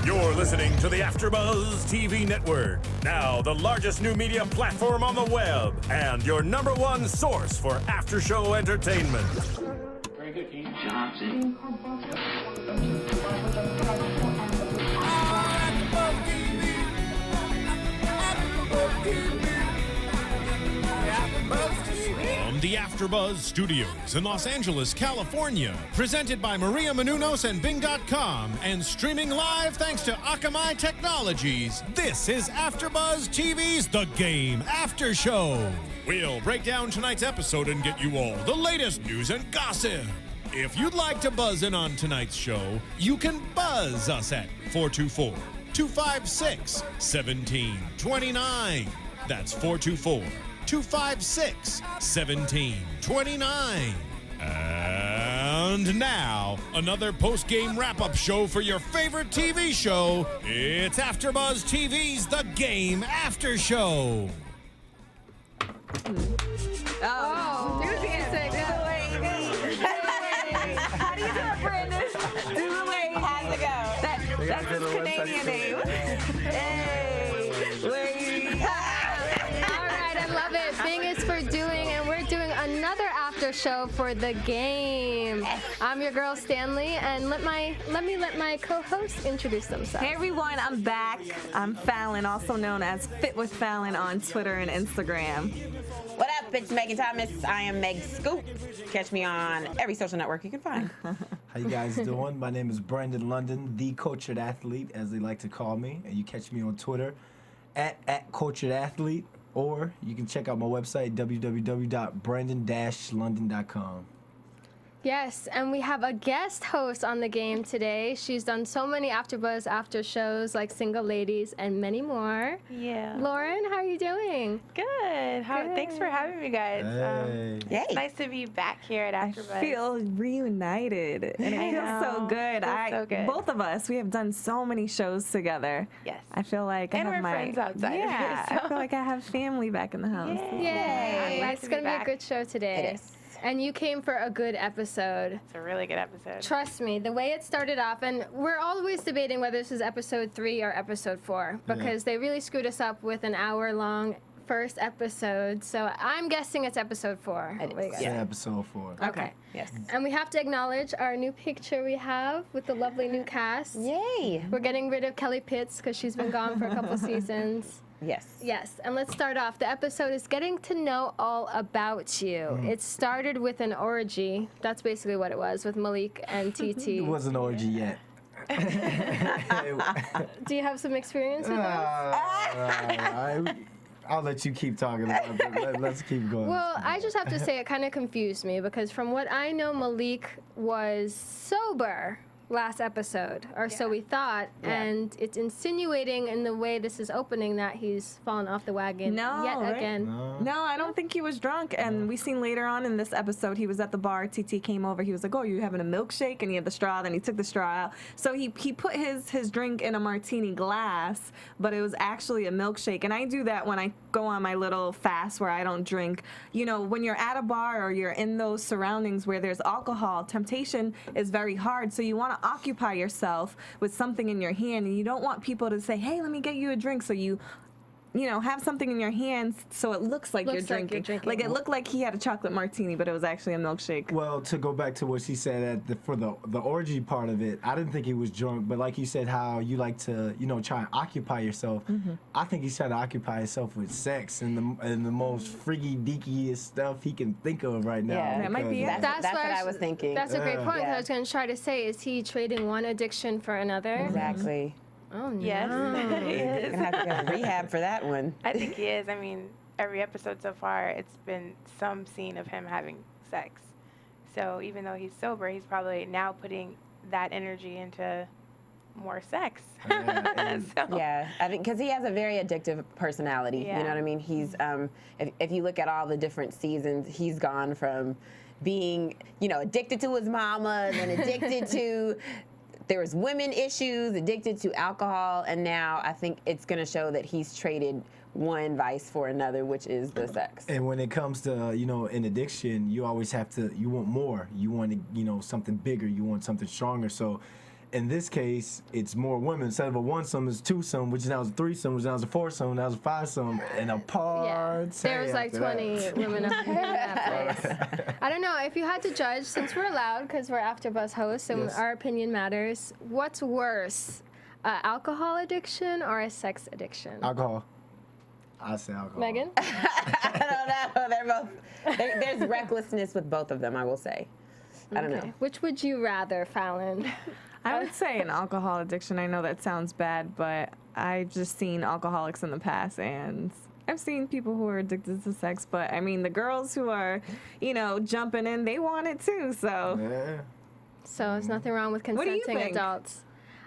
You're listening to the AFTERBUZZ TV network, now the largest new media platform on the web, and your #1 source for after-show entertainment. Very good, King. Johnson. From the AFTERBUZZ Studios in Los Angeles, California, presented by Maria Menounos and Bing.com, and streaming live thanks to Akamai Technologies, this is AFTERBUZZ TV's The Game After Show. We'll break down tonight's episode and get you all the latest news and gossip. If you'd like to buzz in on tonight's show, you can buzz us at 424-256-1729. That's 424-256-1729. And now, another post-game wrap-up show for your favorite TV show. It's AFTERBUZZ TV's The Game After Show. Oh, do the insect. Do the lady. How do you do it, Barrenness? Do the lady. How's it go? That's his Canadian name. Hey, lady. All right, I love it. Bing is for doing, and we're doing another after show for The Game. I'm your girl Stanley, and let me let my co-hosts introduce themselves. Hey everyone, I'm back. I'm Fallon, also known as Fit with Fallon on Twitter and Instagram. What up, it's Megan Thomas. I am Meg Scoop. Catch me on every social network you can find. How you guys doing? My name is Brandon London, the Cultured Athlete, as they like to call me. And you catch me on Twitter at Cultured Athlete, or you can check out my website, www.brandon-london.com. Yes, and we have a guest host on The Game today. She's done so many AFTERBUZZ after shows like Single Ladies and many more. Yeah. Lauren, how are you doing? Good. Thanks for having me, guys. Hey. Yay. It's nice to be back here at AFTERBUZZ. I feel reunited, and it feels so know. good. Feels so good. Both of us, we have done so many shows together. Yes. I feel like And I have we're friends outside of it, Yeah, so. I feel like I have family back in the house. Yay! glad It's to be going to be a back. good show today. It is. And you came for a good episode. It's a really good episode. Trust me, the way it started off, and we're always debating whether this is episode 3 or episode 4, because they really screwed us up with an hour-long first episode. So I'm guessing it's episode 4. It What do you is. guys Yeah, think? episode 4. Okay. Yes. And we have to acknowledge our new picture we have with the lovely new cast. Yay. We're getting rid of Kelly Pitts because she's been gone for a couple seasons. Yes. Yes, and let's start off. The episode is getting to know all about you. It started with an orgy. That's basically what it was with Malik and TT. It wasn't an orgy yet. Do you have some experience with that? I'll let you keep talking about it. Let's keep going. Well, I just have to say it kind of confused me because from what I know, Malik was sober last episode, or so we thought, and it's insinuating in the way this is opening that he's fallen off the wagon No, yet right? again. No, I don't think he was drunk. And we seen later on in this episode, he was at the bar. TT came over. He was like, "Oh, you having a milkshake?" And he had the straw. Then he took the straw out. So he put his drink in a martini glass, but it was actually a milkshake. And I do that when I go on my little fast where I don't drink. You know, when you're at a bar or you're in those surroundings where there's alcohol, temptation is very hard. So you want to occupy yourself with something in your hand, and you don't want people to say, "Hey, let me get you a drink," so you have something in your hands so it looks like, you're drinking. Like it looked like he had a chocolate martini, but it was actually a milkshake. Well, to go back to what she said for the orgy part of it, I didn't think he was drunk, but like you said, how you like to, try and occupy yourself. I think he's trying to occupy himself with sex and the most freaky deakiest stuff he can think of right now. Yeah, that might be it. That's what I was thinking. That's a great point. Yeah. I was going to try to say, is he trading one addiction for another? Exactly. Oh, no. Yes, he is. Gonna have to go to rehab for that one. I think he is. I mean, every episode so far, it's been some scene of him having sex. So even though he's sober, he's probably now putting that energy into more sex. Yeah, I think because he has a very addictive personality. Yeah. You know what I mean? He's if you look at all the different seasons, he's gone from being addicted to his mama, then addicted to. There was women issues, addicted to alcohol, and now I think it's going to show that he's traded one vice for another, which is the sex. And when it comes to, an addiction, you always have to, you want more. You want, something bigger. You want something stronger. So in this case, it's more women. Instead of a one-some, it's two-some, which now is a threesome, which now is a foursome, now is a five-some, and a party. There was like 20 women up in that place. I don't know, if you had to judge, since we're allowed, because we're AfterBuzz hosts and Yes. our opinion matters, what's worse, alcohol addiction or a sex addiction? Alcohol. I say alcohol. Megan? I don't know. They're both. There's recklessness with both of them, I will say. I don't know. Which would you rather, Fallon? I would say an alcohol addiction. I know that sounds bad, but I've just seen alcoholics in the past, and I've seen people who are addicted to sex. But I mean, the girls who are, jumping in, they want it too. So Yeah. So there's nothing wrong with What do you consenting think? adults.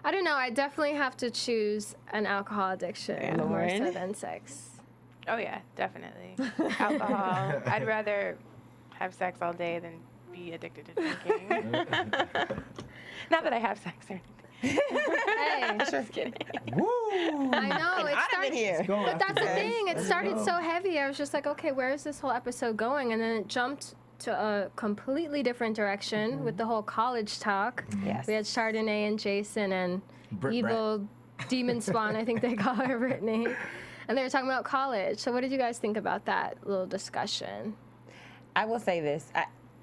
I don't know. I definitely have to choose an alcohol addiction more so Lauren? than sex. Oh yeah, definitely. Alcohol. I'd rather have sex all day than be addicted to drinking. Not that I have sex or anything. Hey, Just kidding. Woo! I know. It Out of started, it here. but that's the thing. It started so heavy. I was just like, okay, where is this whole episode going? And then it jumped to a completely different direction with the whole college talk. Yes. We had Chardonnay and Jason and evil demon spawn, I think they call her, Brittany. And they were talking about college. So what did you guys think about that little discussion? I will say this.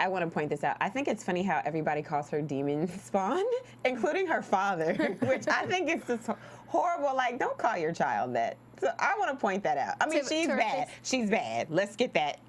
I want to point this out. I think it's funny how everybody calls her demon spawn, including her father, which I think is just horrible. Like, don't call your child that. So I want to point that out. I mean, she's her bad. face. She's bad. Let's get that,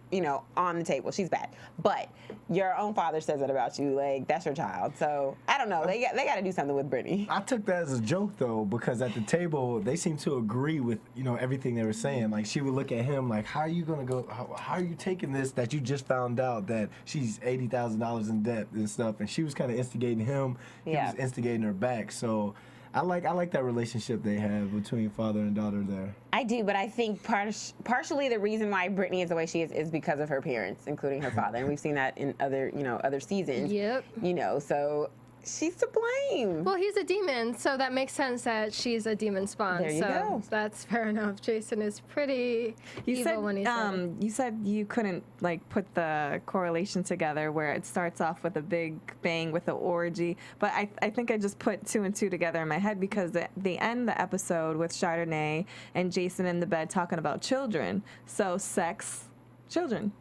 on the table. She's bad. But your own father says it about you. Like, that's your child. So I don't know. They got to do something with Brittany. I took that as a joke though, because at the table they seemed to agree with everything they were saying. Like she would look at him like, "How are you gonna go? How are you taking this that you just found out that she's $80,000 in debt and stuff?" And she was kind of instigating him. He Yeah. was instigating her back. So I like that relationship they have between father and daughter there. I do, but I think partially the reason why Brittany is the way she is because of her parents, including her father, and we've seen that in other seasons. Yep. So she's to blame. Well, he's a demon, so that makes sense that she's a demon spawn. There you so go. that's fair enough. Jason is pretty evil when he's you said you couldn't put the correlation together where it starts off with a big bang with an orgy, but I think I just put two and two together in my head because they end the episode with Chardonnay and Jason in the bed talking about children. So sex, children.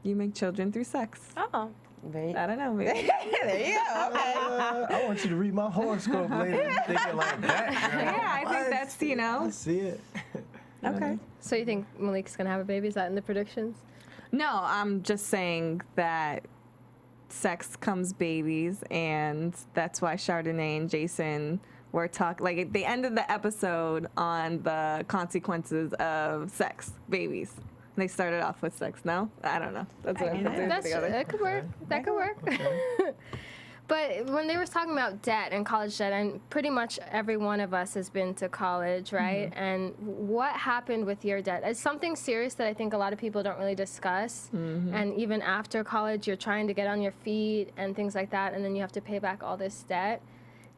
You make children through sex. Oh. I don't know. Maybe. There you go. Okay. I want you to read my horoscope later. Thinking like that. Girl. Yeah, I think that's I see it. Okay. So you think Malik's gonna have a baby? Is that in the predictions? No, I'm just saying that sex comes babies, and that's why Chardonnay and Jason were talking. Like they ended the episode on the consequences of sex, babies. They started off with sex. No, I don't know. That's what I'm putting together. That could work. That could work. But when they were talking about debt and college debt, and pretty much every one of us has been to college, right? And what happened with your debt? It's something serious that I think a lot of people don't really discuss. And even after college, you're trying to get on your feet and things like that, and then you have to pay back all this debt.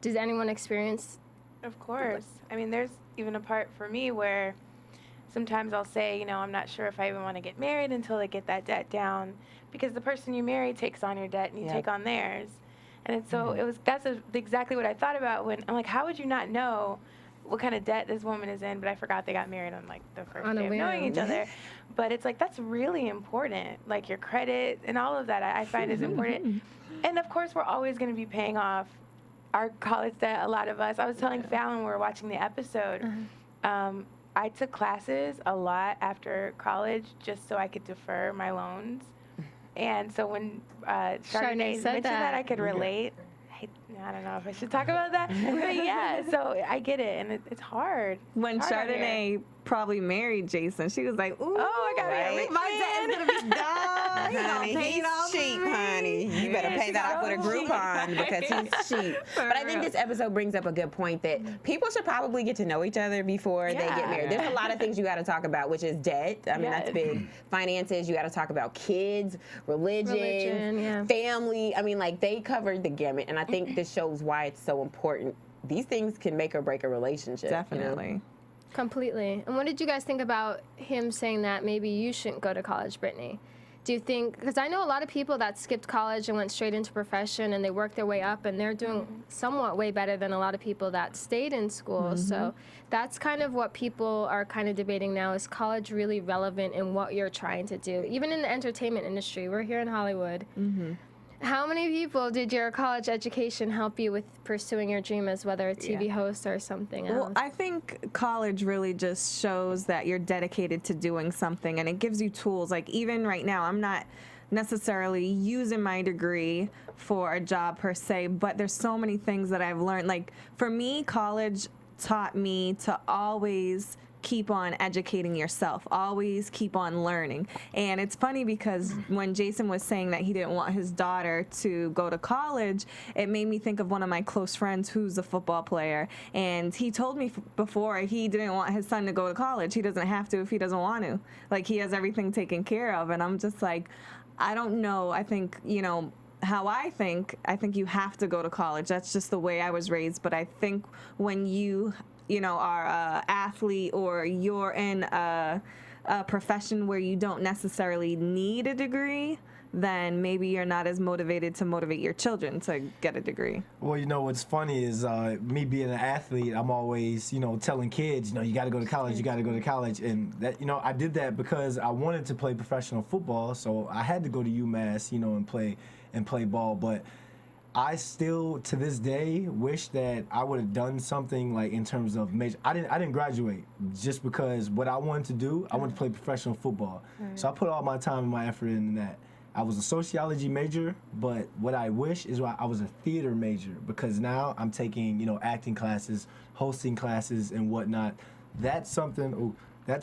Does anyone experience? Of course. I mean, there's even a part for me where sometimes I'll say, I'm not sure if I even want to get married until I get that debt down, because the person you marry takes on your debt and you take on theirs. And it's so that's exactly what I thought about when I'm like, how would you not know what kind of debt this woman is in? But I forgot they got married on the first day of knowing each other. But it's that's really important. Like your credit and all of that I find is important. And of course, we're always going to be paying off our college debt, a lot of us. I was telling Fallon when we were watching the episode, I took classes a lot after college just so I could defer my loans. And so when Chardonnay mentioned that, I could relate. I don't know if I should talk about that. But yeah, so I get it. And it's hard. When It's hard out here. Chardonnay probably married Jason, she was like, "Ooh, Oh, I got Right. it. my debt is gonna be done. Honey, he's cheap, honey. You better pay that off with a Groupon because he's cheap. But I think this episode brings up a good point that people should probably get to know each other before they get married. There's a lot of things you got to talk about, which is debt. I mean, that's big. Finances. You got to talk about kids, religion, family. I mean, they covered the gamut, and I think this shows why it's so important. These things can make or break a relationship. Definitely. Completely. And what did you guys think about him saying that maybe you shouldn't go to college, Brittany? Do you think, because I know a lot of people that skipped college and went straight into profession and they worked their way up and they're doing somewhat way better than a lot of people that stayed in school. So that's kind of what people are kind of debating now. Is college really relevant in what you're trying to do? Even in the entertainment industry, we're here in Hollywood. How many people did your college education help you with pursuing your dream as whether a TV host or something else? Well, I think college really just shows that you're dedicated to doing something, and it gives you tools. Like, even right now, I'm not necessarily using my degree for a job per se, but there's so many things that I've learned. Like, for me, college taught me to always keep on educating yourself, always keep on learning. And it's funny because when Jason was saying that he didn't want his daughter to go to college, it made me think of one of my close friends who's a football player. And he told me before he didn't want his son to go to college. He doesn't have to if he doesn't want to. Like, he has everything taken care of. And I'm just like, I don't know. I think, you know, how I think you have to go to college. That's just the way I was raised. But I think when you know, are an athlete or you're in a profession where you don't necessarily need a degree, then maybe you're not as motivated to motivate your children to get a degree. Well, you know, what's funny is me being an athlete, I'm always, you know, telling kids, you know, you got to go to college, you got to go to college. And that, you know, I did that because I wanted to play professional football, so I had to go to UMass, you know, and play ball. But I still, to this day, wish that I would have done something like in terms of major. I didn't graduate just because what I wanted to do, I wanted to play professional football. So I put all my time and my effort in that. I was a sociology major, but what I wish is I was a theater major, because now I'm taking, you know, acting classes, hosting classes, and whatnot. That's something that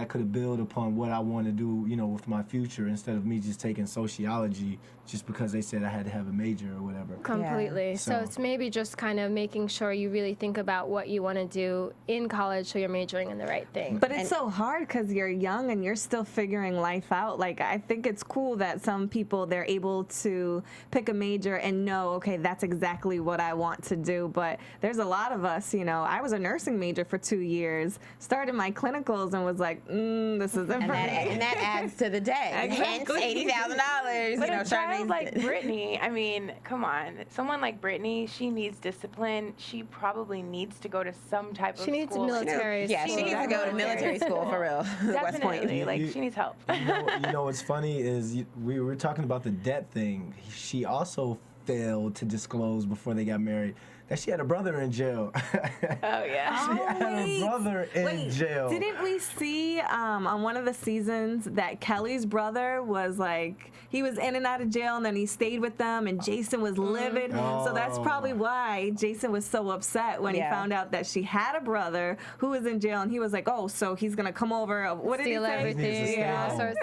could build upon what I want to do, you know, with my future, instead of me just taking sociology just because they said I had to have a major or whatever. Completely. Yeah. So it's maybe just kind of making sure you really think about what you want to do in college so you're majoring in the right thing. But it's so hard because you're young and you're still figuring life out. Like, I think it's cool that some people, they're able to pick a major and know, okay, that's exactly what I want to do. But there's a lot of us, you know, I was a nursing major for 2 years, started my clinicals and was like, this isn't for me. And that adds to the day. Exactly. Hence $80,000. But You know, a child Chardonnay's- like Brittany, I mean, come on. Someone like Brittany, she needs discipline. She probably needs to go to some type of She needs school. military Yeah, school. she needs to go to military school for real. West Point. Definitely. Like, she needs help. You know what's funny is we were talking about the debt thing. She also failed to disclose before they got married that she had a brother in jail. Oh, yeah. She had wait. a brother in jail. Didn't we see on one of the seasons that Kelly's brother was like, he was in and out of jail and then he stayed with them and Jason was livid. So that's probably why Jason was so upset when he found out that she had a brother who was in jail, and he was like, oh, so he's going to come over. What did he Steal say? everything, Yeah. all sorts,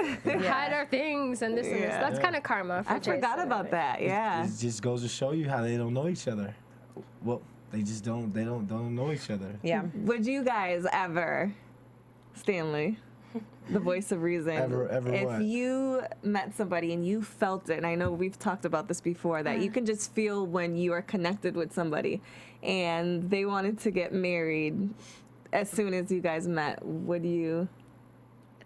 hide our things and this and this. That's kind of karma for I Jason. forgot about that. Yeah. It just goes to show you how they don't know each other. Well, they just don't know each other. Yeah. Would you guys ever, Stanley, the voice of reason, Ever if what? you met somebody and you felt it, and I know we've talked about this before, that you can just feel when you are connected with somebody and they wanted to get married as soon as you guys met, would you?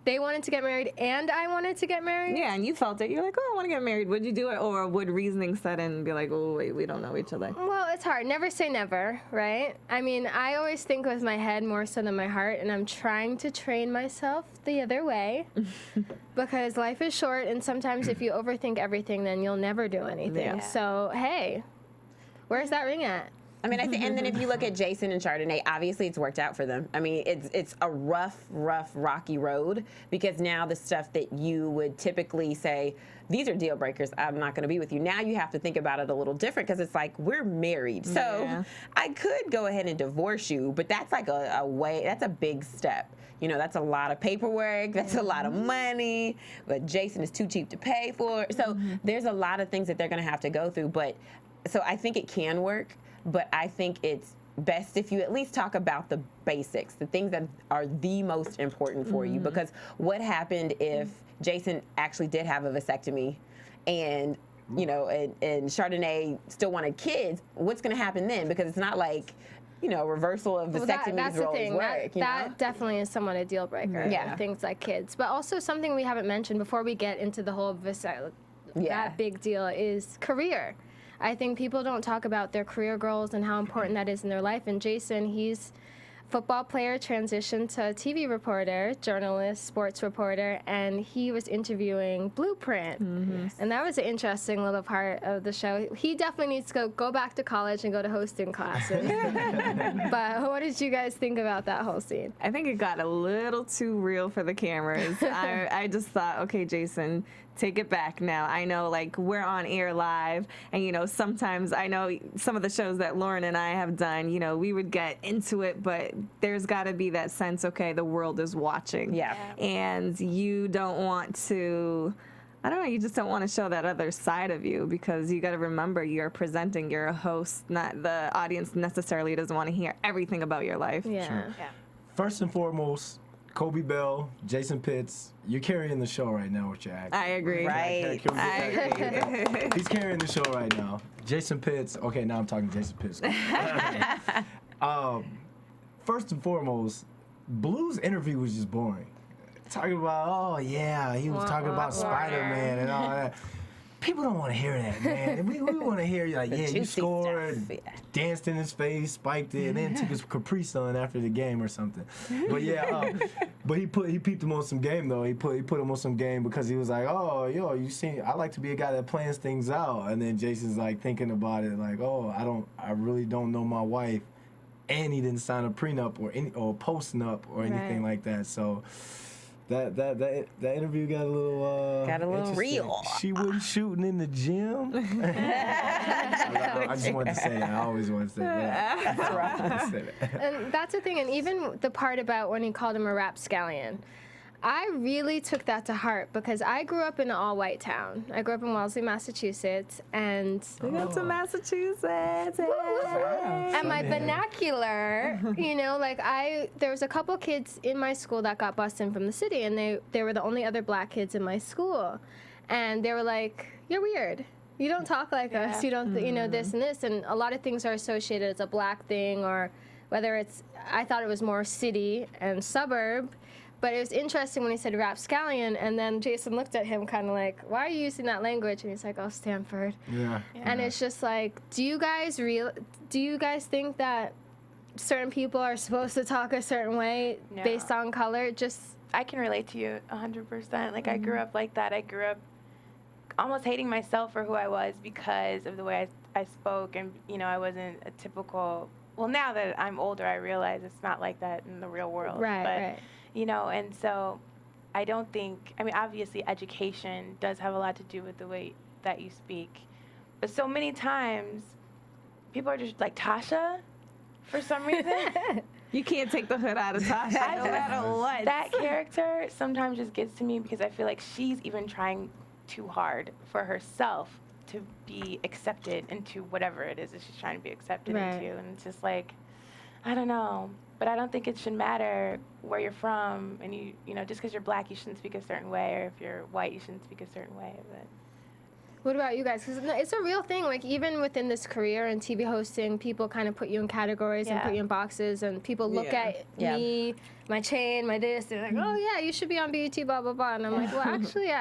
They wanted to get married and I wanted to get married? Yeah, and you felt it. You're like, oh, I want to get married. Would you do it? Or would reasoning set in and be like, oh, wait, we don't know each other? Well, it's hard. Never say never, right? I mean, I always think with my head more so than my heart, and I'm trying to train myself the other way because life is short, and sometimes if you overthink everything, then you'll never do anything. Yeah. So, hey, where's that ring at? I mean, I think, and then if you look at Jason and Chardonnay, obviously it's worked out for them. I mean, it's a rough, rocky road, because now the stuff that you would typically say, these are deal breakers, I'm not going to be with you. Now you have to think about it a little different, because it's like, we're married. So I could go ahead and divorce you, but that's like that's a big step. You know, that's a lot of paperwork, that's a lot of money, but Jason is too cheap to pay for. So there's a lot of things that they're going to have to go through. But so I think it can work. But I think it's best if you at least talk about the basics, the things that are the most important for you. Because what happened if Jason actually did have a vasectomy and, you know, and Chardonnay still wanted kids? What's going to happen then? Because it's not like reversal of Well, vasectomies that's the always thing. work. That definitely is somewhat a deal breaker. Yeah. Things like kids. But also something we haven't mentioned before we get into the whole that big deal is career. I think people don't talk about their career goals and how important that is in their life. And Jason, he's football player, transitioned to a TV reporter, journalist, sports reporter, and he was interviewing Blueprint. And that was an interesting little part of the show. He definitely needs to go back to college and go to hosting classes. But what did you guys think about that whole scene? I think it got a little too real for the cameras. I just thought, okay, Jason, take it back now. I know, like, we're on air live, and, sometimes I know some of the shows that Lauren and I have done, we would get into it, but there's got to be that sense, okay, the world is watching. Yeah. And you don't want to, I don't know, you just don't want to show that other side of you, because you got to remember you're presenting, you're a host, not the audience necessarily doesn't want to hear everything about your life. Yeah. First and foremost, Kobe Bell, Jason Pitts, you're carrying the show right now with your act. I agree. Right. He's carrying the show right now. Jason Pitts. Okay, now I'm talking Jason Pitts. First and foremost, Blue's interview was just boring. Talking about, he was talking about Spider-Man and all that. People don't want to hear that, man. We want to hear you like, you scored, danced in his face, spiked it, and then took his Capri Sun after the game or something. But but he peeped him on some game though. He put him on some game because he was like, I like to be a guy that plans things out. And then Jason's like thinking about it, like, I really don't know my wife, and he didn't sign a prenup or post-nup or anything like that. So. That interview got a little real. She wasn't shooting in the gym. I just wanted to say that. I always want to say that. And that's the thing, and even the part about when he called him a rapscallion, I really took that to heart because I grew up in an all-white town. I grew up in Wellesley, Massachusetts, and We go to Massachusetts. and my vernacular, there was a couple kids in my school that got bused in from the city, and they were the only other black kids in my school, and they were like, "You're weird. You don't talk like us. You don't, this and this," and a lot of things are associated as a black thing, or whether I thought it was more city and suburb. But it was interesting when he said rapscallion, and then Jason looked at him kind of like, why are you using that language? And he's like, oh, Stanford. Yeah. And it's just like, do you guys think that certain people are supposed to talk a certain way based on color? I can relate to you 100%. Like, I grew up like that. I grew up almost hating myself for who I was because of the way I spoke, and, I wasn't a typical, well, now that I'm older, I realize it's not like that in the real world. Right. And so I don't think, obviously education does have a lot to do with the way that you speak. But so many times, people are just like, Tasha, for some reason. You can't take the hood out of Tasha no matter what. That character sometimes just gets to me because I feel like she's even trying too hard for herself to be accepted into whatever it is that she's trying to be accepted into. And it's just like, I don't know. But I don't think it should matter where you're from, and just because you're black, you shouldn't speak a certain way, or if you're white, you shouldn't speak a certain way. But what about you guys? Because it's a real thing. Like, even within this career in TV hosting, people kind of put you in categories and put you in boxes, and people look at me, my chain, my this, they're like, oh yeah, you should be on BET, blah blah blah, and I'm like, well, actually,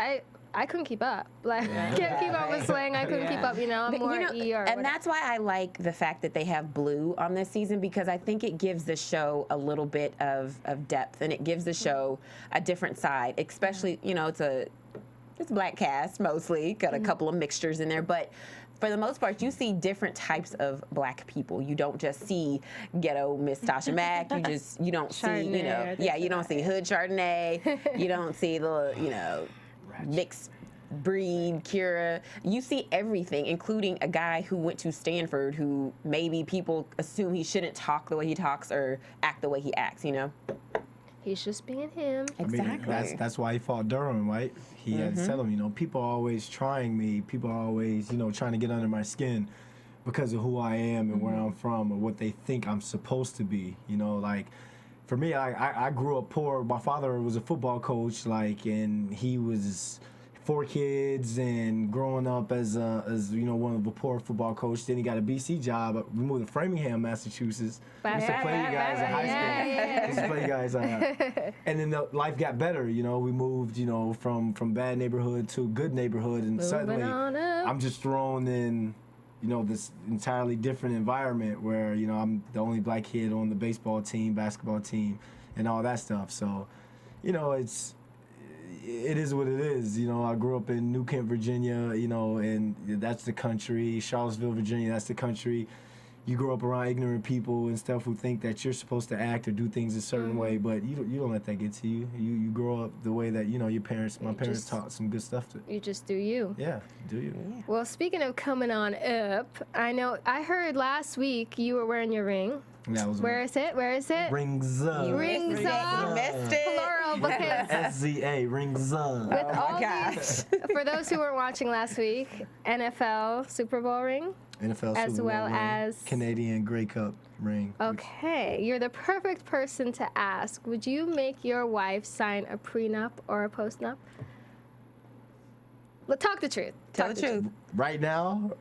I couldn't keep up. Like, can't keep up with slang. I couldn't keep up. I'm more E or and that's why I like the fact that they have Blue on this season, because I think it gives the show a little bit of depth, and it gives the show a different side. Especially, it's a black cast mostly, got a couple of mixtures in there, but for the most part, you see different types of black people. You don't just see ghetto Miss Tasha Mac. You don't see, you don't see hood Chardonnay. You don't see the, mixed breed Kira. You see everything, including a guy who went to Stanford who maybe people assume he shouldn't talk the way he talks or act the way he acts, He's just being him. Exactly. That's why he fought Durham, right? He had to tell him, people are always trying me. People are always, trying to get under my skin because of who I am and where I'm from or what they think I'm supposed to be. Like, for me, I grew up poor. My father was a football coach, and he was 4 kids and growing up as one of a poor football coach. Then he got a BC job. We moved to Framingham, Massachusetts. Used to play you guys in high school. Used to play you guys, and then life got better. You know, we moved, from bad neighborhood to good neighborhood, and suddenly I'm just thrown in, this entirely different environment where I'm the only black kid on the baseball team, basketball team, and all that stuff. So, it is what it is. I grew up in New Kent, Virginia, and that's the country. Charlottesville, Virginia, that's the country. You grow up around ignorant people and stuff who think that you're supposed to act or do things a certain way, but you don't let that get to you. You grow up the way that, my parents taught some good stuff to. You just do you. Yeah, do you. Yeah. Well, speaking of coming on up, I heard last week you were wearing your ring. That was Where is it? Rings up. Rings up. You missed it. Plural, because SZA, rings up. with Oh, all my gosh. these, for those who weren't watching last week, NFL Super Bowl ring. NFL as Super Bowl well ring, as- Canadian Grey Cup ring. Okay, you're the perfect person to ask. Would you make your wife sign a prenup or a postnup? Talk the truth. Tell the truth. Right now.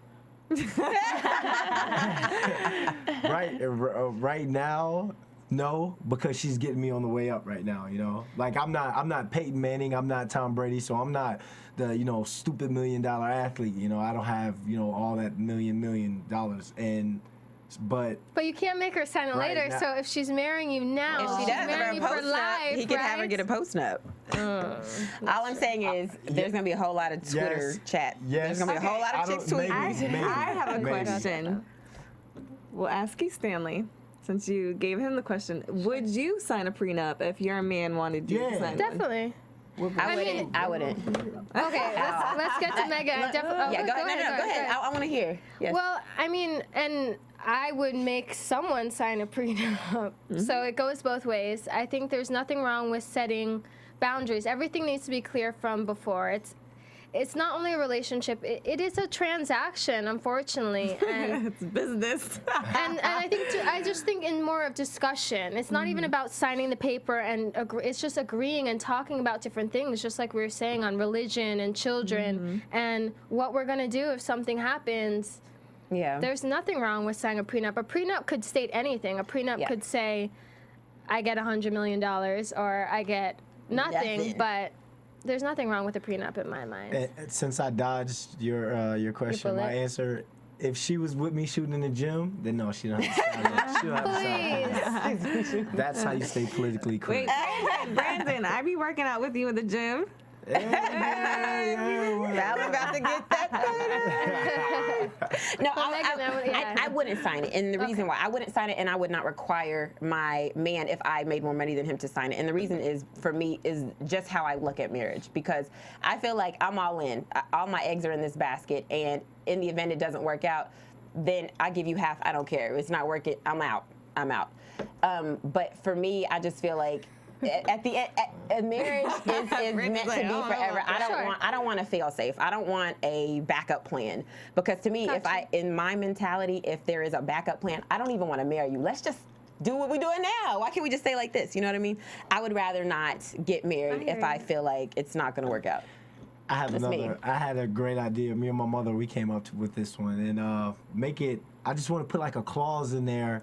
Right now, no, because she's getting me on the way up right now. Like I'm not Peyton Manning, I'm not Tom Brady, so I'm not the stupid $1 million athlete. I don't have all that million dollars, but you can't make her sign it Right later. now- So if she's marrying you now, If she she's does marrying have you a for post life, he can have her right? get a post up. All I'm saying is there's gonna be a whole lot of Twitter Yes. chat. Yes. There's gonna be a whole lot of I don't- chicks tweeting. maybe. I have a Maybe. question. We'll ask you, Stanley, since you gave him the question. Would you sign a prenup if your man wanted you to Yeah. sign one? Definitely. I wouldn't. Okay, let's get to Megan. Yeah, go ahead. No, go ahead. I want to hear. Yes. Well, and I would make someone sign a prenup. So it goes both ways. I think there's nothing wrong with setting boundaries. Everything needs to be clear from before. It's not only a relationship, it is a transaction, unfortunately. And It's business. and I just think in more of discussion. It's not even about signing the paper and it's just agreeing and talking about different things, just like we were saying on religion and children and what we're gonna do if something happens. yeah. There's nothing wrong with signing a prenup. A prenup could state anything. A prenup Yeah. could say, I get $100 million or I get nothing, Nothing. but there's nothing wrong with a prenup in my mind. And since I dodged your question, my bullet? answer, if she was with me shooting in the gym, then no, she don't have to sign it. She don't have to sign it. Please. That's how you stay politically Wait, correct. Brandon, I be working out with you in the gym. Fallon about to get that. No, I wouldn't sign it. And the reason why I wouldn't sign it, and I would not require my man, if I made more money than him, to sign it. And the reason is, for me, is just how I look at marriage. Because I feel like I'm all in. All my eggs are in this basket. And in the event it doesn't work out, then I give you half. I don't care. If it's not working, I'm out. But for me, I just feel like at the end, marriage is meant to be forever. I don't want to fail safe. I don't want a backup plan, because to me, in my mentality, if there is a backup plan, I don't even want to marry you. Let's just do what we're doing now. Why can't we just stay like this? You know what I mean? I would rather not get married if I feel like it's not going to work out. I have That's me. I had a great idea. Me and my mother, we came up with this one, and I just want to put like a clause in there.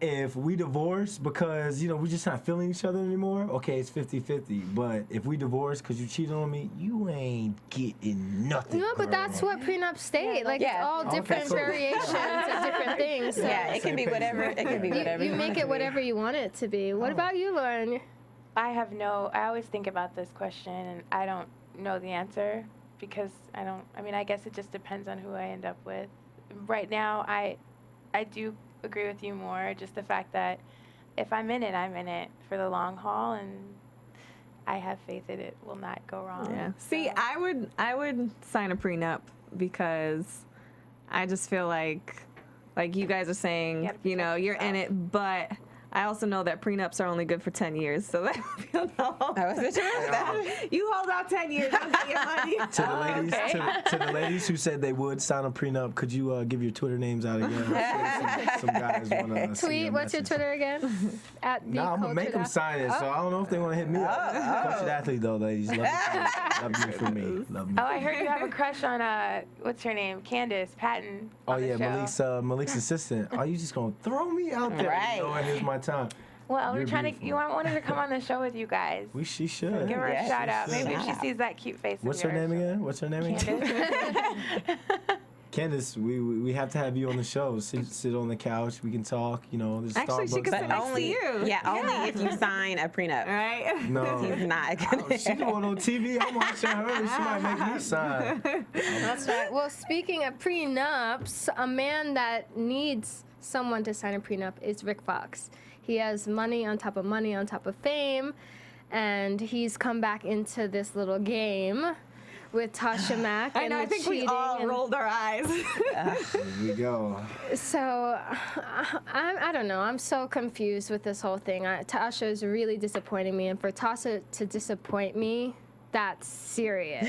If we divorce because, we just not feeling each other anymore, okay, it's 50-50. But if we divorce because you cheated on me, you ain't getting nothing. No, but girl. that's what prenups state. Like, it's all different cool. variations of different things. So Yeah, it can be whatever. It can be whatever. you make it whatever you want it to be. What about you, Lauren? I always think about this question, and I don't know the answer because I guess it just depends on who I end up with. Right now, I do agree with you more, just the fact that if I'm in it for the long haul, and I have faith that it will not go wrong. Yeah. See, So- I would sign a prenup because I just feel like you guys are saying, gotta protect you're in yourself. it, but I also know that prenups are only good for 10 years, so that you'll know. That was the truth. You hold out 10 years, you'll get your money. To the ladies who said they would sign a prenup, could you give your Twitter names out again? Some guys want to Tweet. What's your Twitter again? At the I'm gonna make them sign it, so I don't know if they want to hit me up. Cultured athlete though, ladies. Love you for me. Love me. Oh, I heard you have a crush on what's her name, Candace Patton. Oh on the yeah, show. Malik's assistant. Are you just gonna throw me out there? Right. Knowing here's my time. Well, You're we're trying beautiful. to. I wanted to come on the show with you guys. She should. Give her Yes, a shout she out. Maybe if she should. sees that cute face. of What's her yours, name again? What's her name again? Candace. Candace, we have to have you on the show. Sit on the couch. We can talk. You know, there's Actually, she Starbucks. could sit next to Only, you. yeah, only if you sign a prenup. Right? No. He's not gonna. She's the one on TV. I'm watching her. She might make me sign. That's right. Well, speaking of prenups, a man that needs someone to sign a prenup is Rick Fox. He has money on top of fame, and he's come back into this little game with Tasha Mac. I and know, I the think we cheating all and- rolled our eyes. Here we go. So, I don't know. I'm so confused with this whole thing. Tasha is really disappointing me, and for Tasha to disappoint me, that's serious.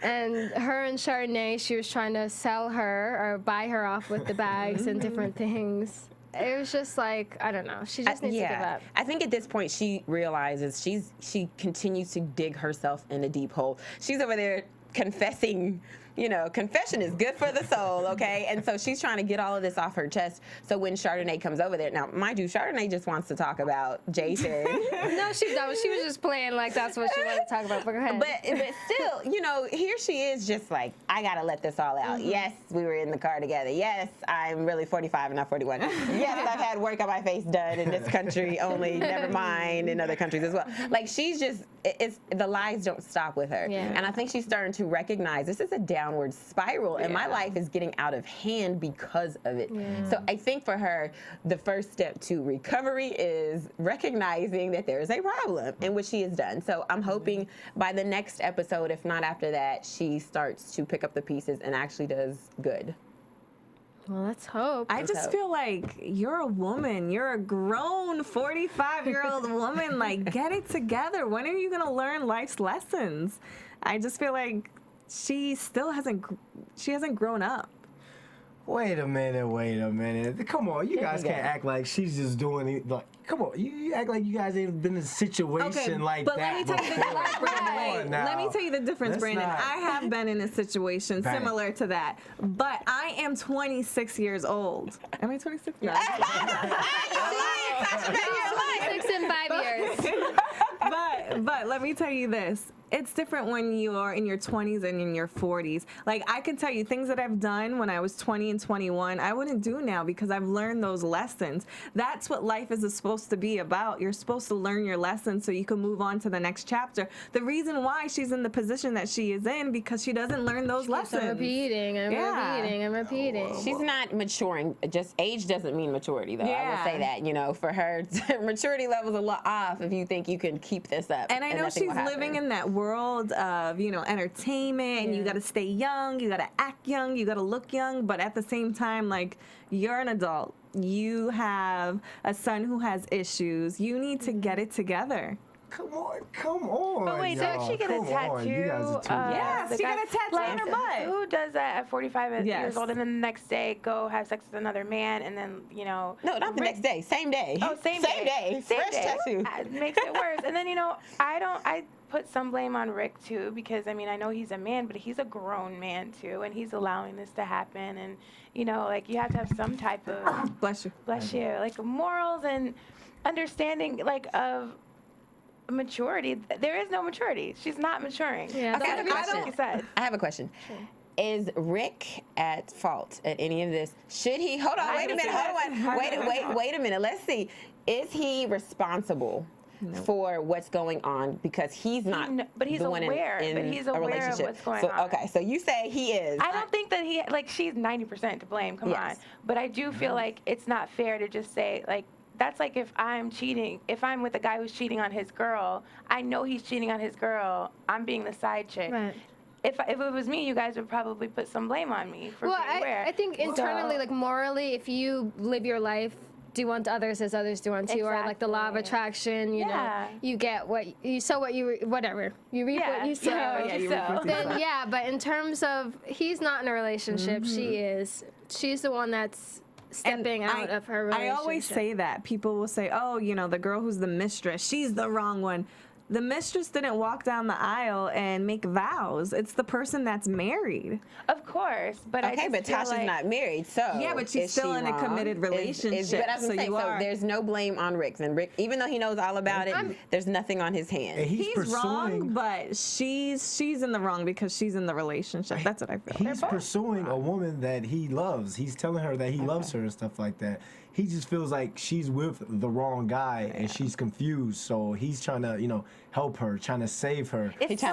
And her and Chardonnay, she was trying to sell her or buy her off with the bags and different things. It was just like, I don't know. She just needs to give up. I think at this point she realizes she continues to dig herself in a deep hole. She's over there confessing. You know, confession is good for the soul, okay? And so she's trying to get all of this off her chest. So when Chardonnay comes over there, now, mind you, Chardonnay just wants to talk about Jason. No, she don't. She was just playing like that's what she wanted to talk about. But go ahead. But still, you know, here she is just like, I gotta let this all out. Yes, we were in the car together. Yes, I'm really 45 and not 41. Yes, I've had work on my face done in this country only, never mind in other countries as well. Like she's just, the lies don't stop with her. Yeah. And I think she's starting to recognize this is a downward spiral and my life is getting out of hand because of it. Yeah. So I think for her, the first step to recovery is recognizing that there is a problem, and which she has done. So I'm hoping by the next episode, if not after that, she starts to pick up the pieces and actually does good. Well, let's hope. I just feel like you're a woman. You're a grown 45-year-old woman. Like, get it together. When are you going to learn life's lessons? I just feel like she still hasn't grown up. Wait a minute. Come on, you guys can't act like she's just doing it. Like, come on, you act like you guys ain't been in a situation like but that. let me tell you the difference, Brandon. now. Let me tell you the difference, Let's Brandon. not- I have been in a situation Bang. similar to that, but I am 26 years old. Am I 26? No. 6 and 5 years. But let me tell you this. It's different when you are in your 20s and in your 40s. Like, I can tell you things that I've done when I was 20 and 21, I wouldn't do now because I've learned those lessons. That's what life is supposed to be about. You're supposed to learn your lessons so you can move on to the next chapter. The reason why she's in the position that she is in because she doesn't learn those lessons. So repeating and repeating. She's not maturing. Just age doesn't mean maturity, though. I Yeah. will say that. You know, for her, maturity level's a lot off if you think you can keep this up. And I know nothing she's will happen. living in that world of, entertainment, and you got to stay young, you got to act young, you got to look young, but at the same time, like, you're an adult. You have a son who has issues. You need to get it together. Come on. But wait, y'all. don't she get a Come tattoo? on, you guys are too Yes, the she guy- got a tattoo on her butt. Who does that at 45 Yes. years old and then the next day go have sex with another man and then, No, not the next day. Same day. Oh, same day. Fresh tattoo. It makes it worse. And then, I put some blame on Rick, too, because, I know he's a man, but he's a grown man, too, and he's allowing this to happen. And, you have to have some type of, Bless you. like morals and understanding, of maturity. There is no maturity. She's not maturing. Yeah, Okay, I have a question. Like you said. I have a question. Is Rick at fault at any of this? Should he? Hold on. Wait a minute. Wait a minute. Let's see. Is he responsible for what's going on? Because he's not. But he's the one aware. In But he's a aware of relationship. what's going so, on. Okay. So you say he is. I don't think that she's 90% to blame. Come on. Yes. But I do feel like it's not fair to just say, that's like if I'm cheating, if I'm with a guy who's cheating on his girl, I know he's cheating on his girl, I'm being the side chick. Right. If it was me, you guys would probably put some blame on me for being aware. I think internally, morally, if you live your life do unto others as others do unto you, or like the law of attraction. You know, you get what you sow, what you whatever you reap what you sow. Then but in terms of he's not in a relationship, she is. She's the one that's stepping out of her relationship. I always say that. People will say, oh, you know, the girl who's the mistress, she's the wrong one. The mistress didn't walk down the aisle and make vows. It's the person that's married. Of course, but but Tasha's not married, so yeah, but she's still in a committed relationship. But so there's no blame on Rick. And Rick, even though he knows all about it, there's nothing on his hands. He's wrong, but she's in the wrong because she's in the relationship. That's what I feel. He's pursuing a woman that he loves. He's telling her that he loves her and stuff like that. He just feels like she's with the wrong guy and she's confused. So he's trying to, you know, help her, trying to save her. It's so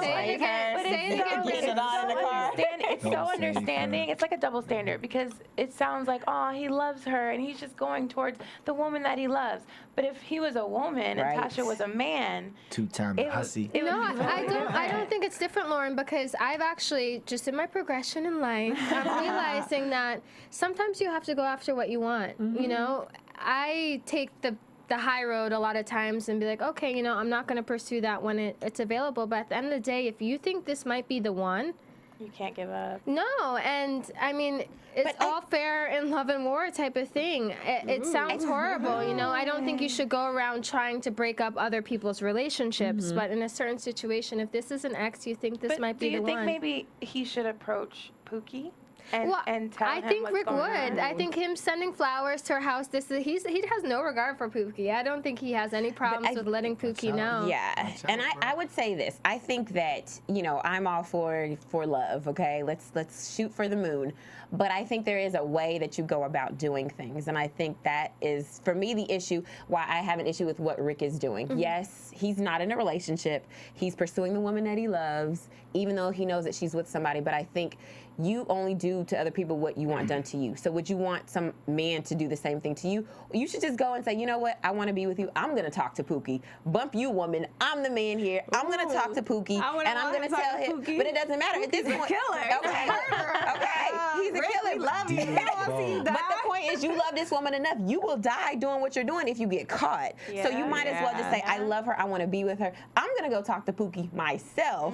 understanding. It's like a double standard because it sounds like, oh, he loves her and he's just going towards the woman that he loves. But if he was a woman and Tasha was a man, two-time hussy. I don't think it's different, Lauren, because I've actually just in my progression in life, I'm realizing that sometimes you have to go after what you want. You know, I take the high road a lot of times and be like, okay, you know, I'm not going to pursue that when it's available. But at the end of the day, if you think this might be the one, you can't give up. No, and I mean, it's all fair in love and war type of thing. It sounds horrible, you know. I don't think you should go around trying to break up other people's relationships. But in a certain situation, if this is an ex, you think this might be the one. Do you think maybe he should approach Pookie? And tell I him think what's Rick would. going on? I think him sending flowers to her house. He has no regard for Pookie. I don't think he has any problems with letting Pookie know. Yeah, and I would say this. I think that, you know, I'm all for love. Okay, let's shoot for the moon. But I think there is a way that you go about doing things, and I think that is for me the issue. Why I have an issue with what Rick is doing. Yes, he's not in a relationship. He's pursuing the woman that he loves, even though he knows that she's with somebody. But I think you only do to other people what you want done to you. So would you want some man to do the same thing to you? You should just go and say, you know what? I want to be with you. I'm going to talk to Pookie. Bump you, woman. I'm the man here. I'm going to talk to Pookie. And I'm going to tell him. But it doesn't matter. At this point, killer. Okay. He's a killer. Love you. But the point is, you love this woman enough. You will die doing what you're doing if you get caught. So you might as well just say, I love her. I want to be with her. I'm going to go talk to Pookie myself.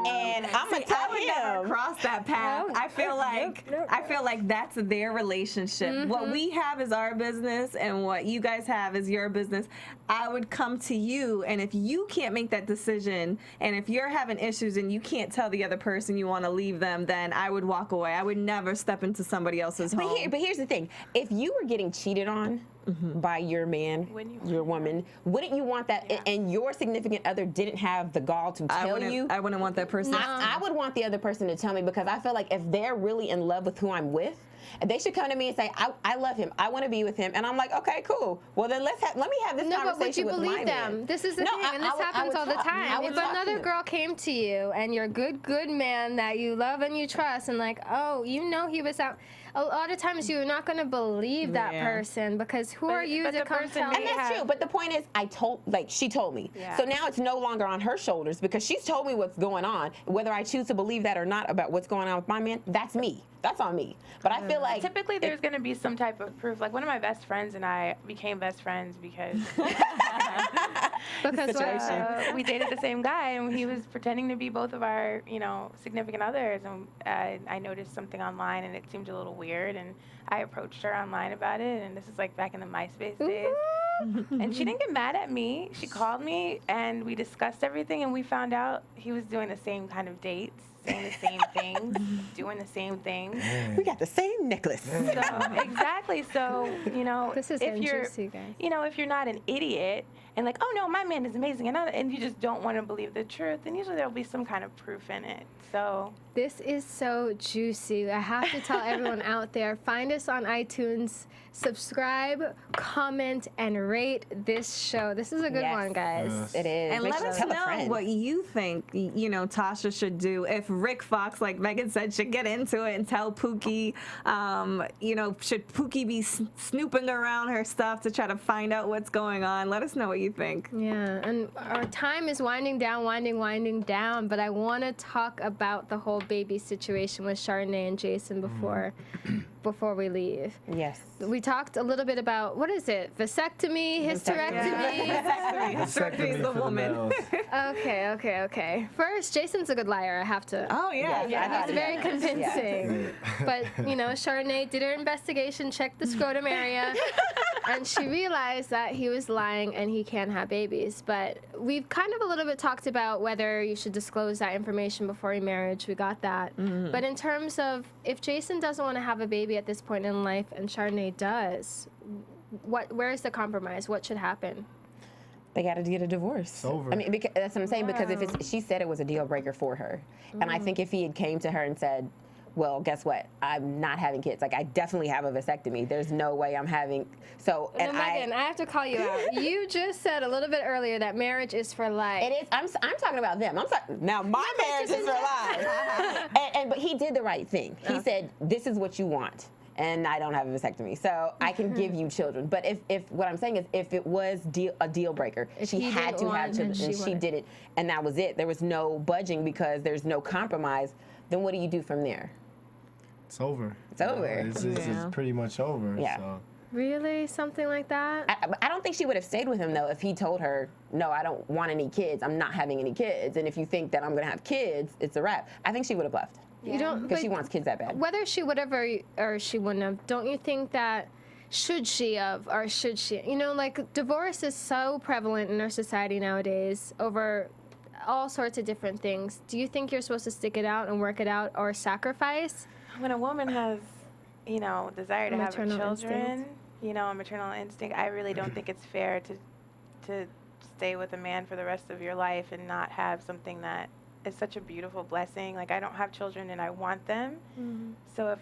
And I'm going to tell him. Never cross that path. I feel like that's their relationship. What we have is our business, and what you guys have is your business. I would come to you, and if you can't make that decision, and if you're having issues and you can't tell the other person you want to leave them, then I would walk away. I would never step into somebody else's home. But here's the thing: if you were getting cheated on by your man, your woman, wouldn't you want that? And your significant other didn't have the gall to tell you? I wouldn't want that person. I would want the other person to tell me, because I feel like if they're really in love with who I'm with, they should come to me and say, I love him. I want to be with him. And I'm like, okay, cool. Well, then let me have this conversation with my man. No, but would you believe them? This is the thing, and this happens all the time. If another girl came to you and you're a good man that you love and you trust, and like, oh, you know he was out. A lot of times you're not going to believe that person, because who are you to come tell me? And that's true. But the point is, she told me. Yeah. So now it's no longer on her shoulders, because she's told me what's going on. Whether I choose to believe that or not about what's going on with my man, that's me. That's on me. But I feel like typically there's going to be some type of proof. Like one of my best friends and I became best friends because we dated the same guy, and he was pretending to be both of our, significant others. And I noticed something online, and it seemed a little weird, and I approached her online about it. And this is like back in the MySpace days. And she didn't get mad at me. She called me, and we discussed everything, and we found out he was doing the same kind of dates, saying the same things, doing the same things. We got the same necklace. So, exactly. So, this is if you're, juicy, guys. If you're not an idiot and like, oh no, my man is amazing, and you just don't want to believe the truth, then usually there'll be some kind of proof in it. So this is so juicy. I have to tell everyone out there, find us on iTunes, subscribe, comment, and rate this show. This is a good one, guys. Yes. It is. And let us know what you think, Tasha should do. If Rick Fox, like Megan said, should get into it and tell Pookie, should Pookie be snooping around her stuff to try to find out what's going on? Let us know what you think. Yeah, and our time is winding down, but I want to talk about the whole baby situation with Chardonnay and Jason before before we leave. Yes. We talked a little bit about, what is it? Vasectomy, hysterectomy? Hysterectomy is the for woman. males. Okay. First, Jason's a good liar, I have to. Oh, yeah. Yeah, he's very convincing. But, Chardonnay did her investigation, checked the scrotum area, and she realized that he was lying and he can have babies. But we've kind of a little bit talked about whether you should disclose that information before your marriage. We got that. But in terms of, if Jason doesn't want to have a baby at this point in life and Chardonnay does, where's the compromise? What should happen? They got to get a divorce. It's over. I mean, that's what I'm saying. Because she said it was a deal breaker for her, and I think if he had came to her and said, "Well, guess what? I'm not having kids. Like, I definitely have a vasectomy. There's no way I'm having." So, Now, Megan, I have to call you out. You just said a little bit earlier that marriage is for life. It is. I'm talking about them. Now my marriage is for life. But he did the right thing. He said, "This is what you want." And I don't have a vasectomy, so I can give you children. But if what I'm saying is, if it was a deal breaker, she had to have children, and she did it, and that was it. There was no budging because there's no compromise. Then what do you do from there? It's over. It's over. It's pretty much over. Yeah. So. Really? Something like that? I don't think she would have stayed with him, though, if he told her, "No, I don't want any kids. I'm not having any kids. And if you think that I'm going to have kids, it's a wrap." I think she would have left. You don't, because she wants kids that bad. Whether she would have or she wouldn't have, don't you think that should she have or should she? Divorce is so prevalent in our society nowadays over all sorts of different things. Do you think you're supposed to stick it out and work it out or sacrifice? When a woman has, desire to have Maternal children, a maternal instinct, I really don't think it's fair to stay with a man for the rest of your life and not have something that is such a beautiful blessing. Like, I don't have children and I want them. So if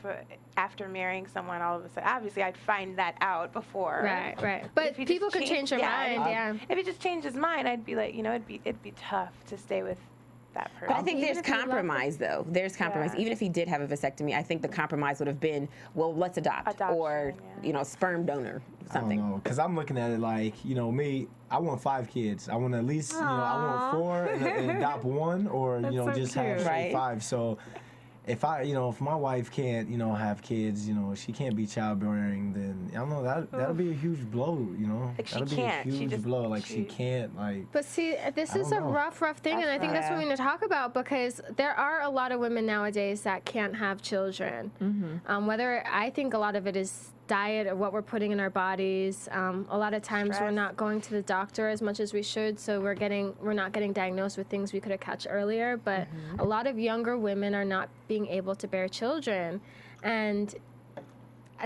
after marrying someone, all of a sudden, obviously I'd find that out before. Right. But people could change their mind. Yeah. If he just changed his mind, I'd be like, it'd be tough to stay with that person. But I think there's compromise, though. There's compromise. Even if he did have a vasectomy, I think the compromise would have been, well, let's adopt. Adoption, or, sperm donor, something. I don't know, because I'm looking at it like, me, I want 5 kids. I want at least, I want 4 and adopt 1, or, so just cute. have straight Right. 5. So if if my wife can't, have kids, she can't be childbearing, then I don't know, that'll be a huge blow, Like, she that'll be can't. a She huge just- blow. Like, she- she can't, like. But see, this I is don't a know. rough thing, and I think that's what we need to talk about, because there are a lot of women nowadays that can't have children. Whether I think a lot of it is diet or what we're putting in our bodies. A lot of times we're Stress. not going to the doctor as much as we should, so we're not getting diagnosed with things we could have catch earlier. But a lot of younger women are not being able to bear children, and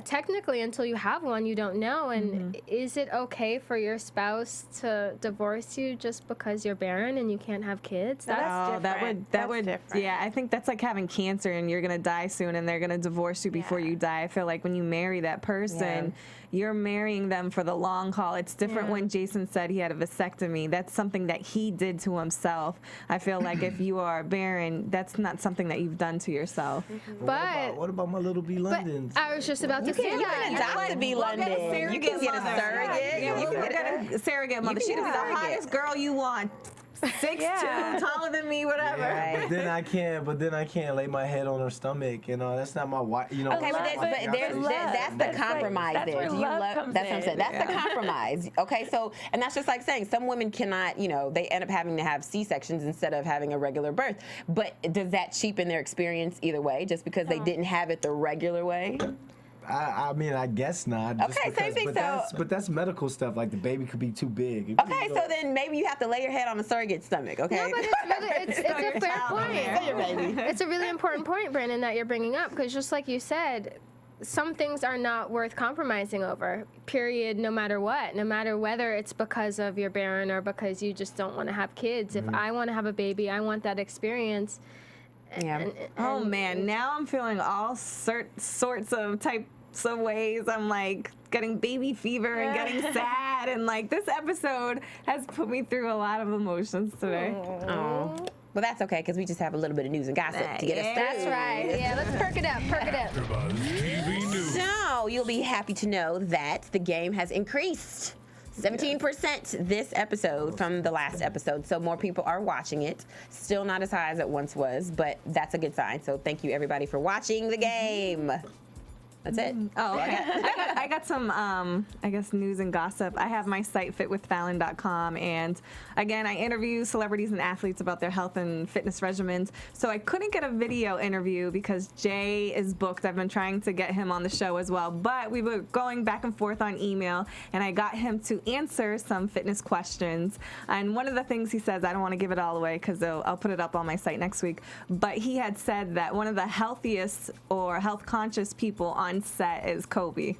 technically, until you have one, you don't know. And is it okay for your spouse to divorce you just because you're barren and you can't have kids? That's Oh, different. that would different. yeah, I think that's like having cancer and you're gonna die soon and they're gonna divorce you before you die. I feel like when you marry that person, you're marrying them for the long haul. It's different when Jason said he had a vasectomy. That's something that he did to himself. I feel like if you are barren, that's not something that you've done to yourself. But What about my little B Londons? I was just about to say You that. can adopt to be London. You can get a surrogate. Yeah, You we'll can get get a surrogate mother. can She get could a be the surrogate. hottest girl you want. 6'2", taller than me, whatever. Right. But then I can't lay my head on her stomach. That's not my wife. Okay, but that's the compromise that's there. where Do you love love? comes That's what I'm saying. in. That's the compromise. Okay, so and that's just like saying some women cannot. They end up having to have C-sections instead of having a regular birth. But does that cheapen their experience either way, just because they didn't have it the regular way? I mean, I guess not. just Okay, same thing, But that's medical stuff. Like, the baby could be too big. Okay, so then maybe you have to lay your head on a surrogate stomach. Okay. No, but it's a fair point. baby. It's a really important point, Brandon, that you're bringing up, because just like you said, some things are not worth compromising over, period, no matter what. No matter whether it's because of you're barren or because you just don't want to have kids. If I want to have a baby, I want that experience. Yeah. Oh man, now I'm feeling all sorts of types of ways. I'm like getting baby fever and getting sad, and like this episode has put me through a lot of emotions today. Oh. Well, that's okay, because we just have a little bit of news and gossip to get us through. That's right. Yeah, let's perk it up. AfterBuzz TV News. So you'll be happy to know that the game has increased 17% this episode from the last episode. So more people are watching it. Still not as high as it once was, but that's a good sign. So thank you everybody for watching the game. That's it. Oh, okay. I got some, I guess, news and gossip. I have my site, fitwithfallon.com, and again, I interview celebrities and athletes about their health and fitness regimens. So I couldn't get a video interview because Jay is booked. I've been trying to get him on the show as well, but we were going back and forth on email, and I got him to answer some fitness questions. And one of the things he says, I don't want to give it all away because I'll put it up on my site next week, but he had said that one of the healthiest or health-conscious people on set is Kobe.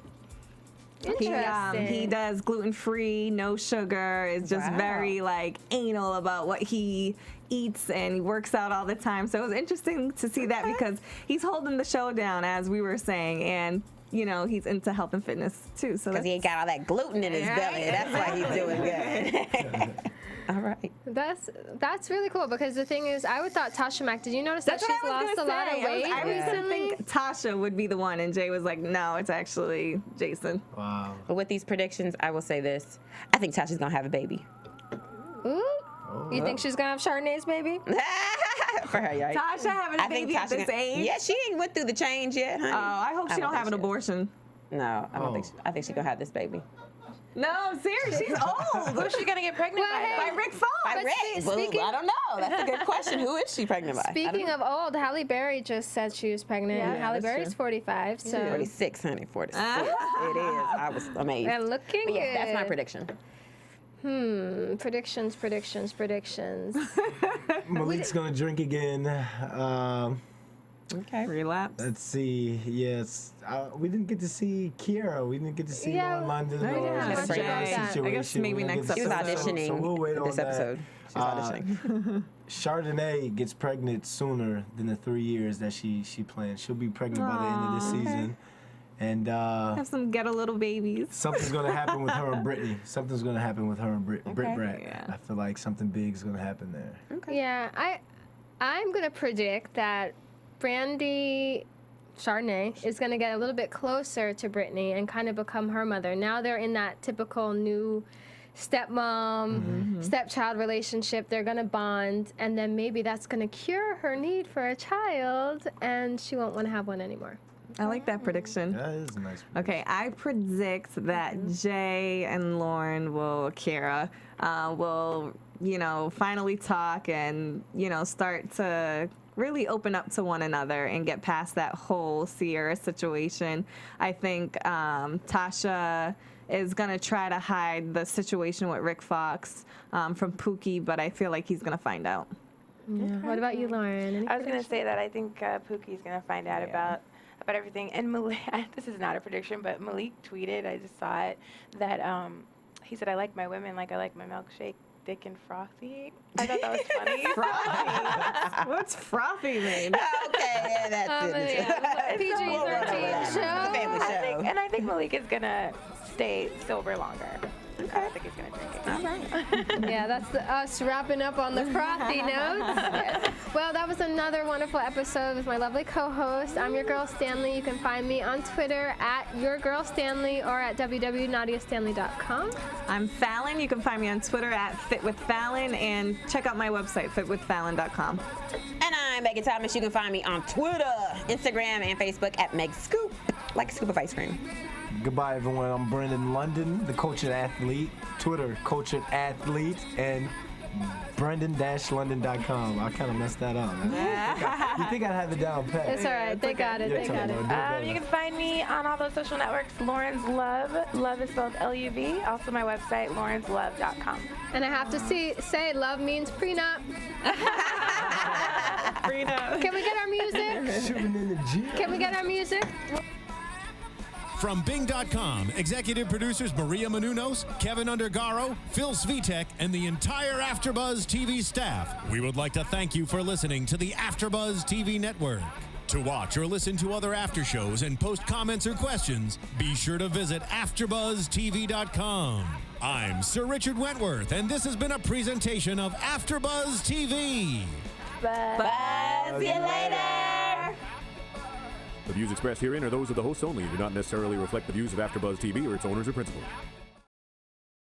Interesting. He does gluten-free, no sugar, is just very like anal about what he eats, and he works out all the time. So it was interesting to see that because he's holding the show down, as we were saying, and you know, he's into health and fitness too. So Because he ain't got all that gluten in his belly. That's why he's doing good. All right. That's really cool because the thing is, I would thought Tasha Mac. Did you notice that she's lost a lot of weight I was gonna recently? think Tasha would be the one, and Jay was like, "No, it's actually Jason." Wow. But with these predictions, I will say this. I think Tasha's going to have a baby. Ooh. You think she's gonna have Chardonnay's baby? For her, right? Tasha having a baby at this age? Yeah, she ain't went through the change yet, honey. Oh, I hope she don't have an abortion. No, I don't think. I think she's going to have this baby. No, seriously, she's old. Who's she gonna get pregnant By Rick Fox. By Rick? speaking- I don't know. That's a good question. Who is she pregnant by? Speaking of old, Halle Berry just said she was pregnant. Yeah, Halle that's Berry's true. 45, so 46, honey. 46. It is. I was amazed. and looking But good. yes, that's my prediction. Predictions. Malik's gonna drink again. Okay. Relapse. Let's see. Yes, we didn't get to see Kiara. We didn't get to see Yeah. her in London. Oh, or yeah, the that's Sarah right. situation. I guess maybe We didn't next get to She was see her, auditioning so we'll wait this on that. episode. She was auditioning. Chardonnay gets pregnant sooner than the 3 years that she planned. She'll be pregnant by the end of this season. And Have some get a little babies. something's gonna happen with her and Brittany. Something's gonna happen with her and Britt Brat. Yeah. I feel like something big's gonna happen there. Yeah, I'm gonna predict that Brandy Chardonnay is gonna get a little bit closer to Brittany and kind of become her mother. Now they're in that typical new stepmom, stepchild relationship. They're gonna bond, and then maybe that's gonna cure her need for a child, and she won't want to have one anymore. I like that prediction. That is a nice. Okay, I predict that Jay and Lauren Kiara will, you know, finally talk and, you know, start to really open up to one another and get past that whole Sierra situation. I think Tasha is going to try to hide the situation with Rick Fox from Pookie, but I feel like he's going to find out. Yeah. What about you, Lauren? Any I was gonna predictions? say that I think Pookie's gonna find out about everything. And Malik, this is not a prediction, but Malik tweeted, I just saw it, that he said, "I like my women like I like my milkshake thick and frothy." I thought that was funny. Frothy? What's frothy mean? Okay, yeah, that's it. Yeah. PG-13 show. Family show. And I think Malik is gonna stay sober longer. I don't think he's gonna drink it. All right. Yeah, that's us wrapping up on the frothy notes. Well, that was another wonderful episode with my lovely co-host. I'm your girl Stanley. You can find me on Twitter at yourgirlstanley or at www.nadiastanley.com. I'm Fallon. You can find me on Twitter at FitWithFallon and check out my website, fitwithfallon.com. And I'm Megan Thomas. You can find me on Twitter, Instagram, and Facebook at Meg Scoop, like a scoop of ice cream. Goodbye, everyone. I'm Brendan London, the Cultured Athlete. Twitter, Cultured Athlete, and Brendan-London.com. I kind of messed that up. You think I'd have it down pat? It's all right. They got it. They got it. You can find me on all those social networks, Lauren's Love. Love is spelled L-U-V. Also my website, laurenslove.com. And I have to say, love means prenup. Prenup. Can we get our music? Shooting in the gym. Can we get our music? From Bing.com, executive producers Maria Menounos, Kevin Undergaro, Phil Svitek, and the entire AfterBuzz TV staff, we would like to thank you for listening to the AfterBuzz TV network. To watch or listen to other after shows and post comments or questions, be sure to visit AfterBuzzTV.com. I'm Sir Richard Wentworth, and this has been a presentation of AfterBuzz TV. Bye. See you later. The views expressed herein are those of the hosts only and do not necessarily reflect the views of AfterBuzz TV or its owners or principals.